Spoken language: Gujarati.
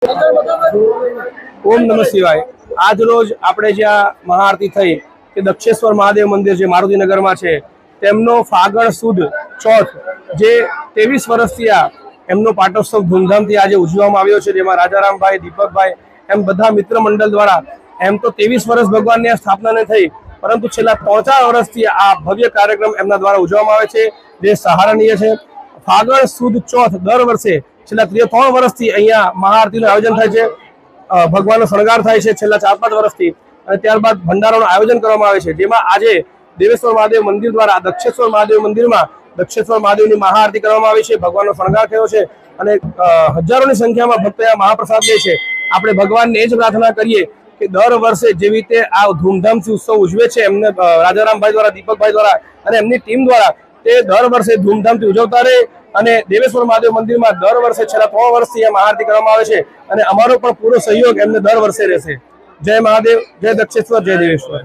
ઓમ નમઃ શિવાય। આજ રોજ આપણે જ્યાં મહાઆરતી થઈ કે દક્ષેશ્વર મહાદેવ મંદિર જે મારુતિનગરમાં છે તેમનો ફાગણ સુદ ચોથ જે 23 વર્ષથી એમનો પાટોત્સવ ધૂમધામથી આજે ઉજવવામાં આવ્યો છે, જેમાં રાજારામભાઈ, દીપકભાઈ એમ બધા મિત્ર મંડળ દ્વારા એમ તો 23 વર્ષ ભગવાનની સ્થાપનાને થઈ, પરંતુ છેલ્લા 3-4 વર્ષથી આ ભવ્ય કાર્યક્રમ એમના દ્વારા ઉજવવામાં આવે છે, જે સહારનીય છે। ફાગણ સુદ ચોથ દર વર્ષે છેલ્લા 3 વર્ષથી અહીંયા મહાઆરતીનું આયોજન થાય છે, ભગવાનનો શણગાર થાય છે છેલ્લા 4-5 વર્ષથી, અને ત્યારબાદ ભંડારાનું આયોજન કરવામાં આવે છે, જેમાં આજે દેવેશ્વર મહાદેવ મંદિર દ્વારા દક્ષેશ્વર મહાદેવ મંદિરમાં દક્ષેશ્વર મહાદેવની મહાઆરતી કરવામાં આવી છે, ભગવાનનો શણગાર થયો છે અને હજારોની સંખ્યામાં ભક્તો આ મહાપ્રસાદ લે છે। આપણે ભગવાનને એ જ પ્રાર્થના કરીએ કે દર વર્ષે જેવી રીતે આ ધૂમધામથી ઉત્સવ ઉજવે છે એમને રાજારામભાઈ દ્વારા, દીપકભાઈ દ્વારા અને એમની ટીમ દ્વારા, તે દર વર્ષે ધૂમધામથી ઉજવતા રહે અને દેવેશ્વર મહાદેવ મંદિરમાં દર વર્ષે છેલ્લા 3 વર્ષથી આ મહાઆરતી કરવામાં આવે છે અને અમારો પણ પૂરો સહયોગ એમને દર વર્ષે રહેશે। જય મહાદેવ, જય દક્ષેશ્વર, જય દેવેશ્વર।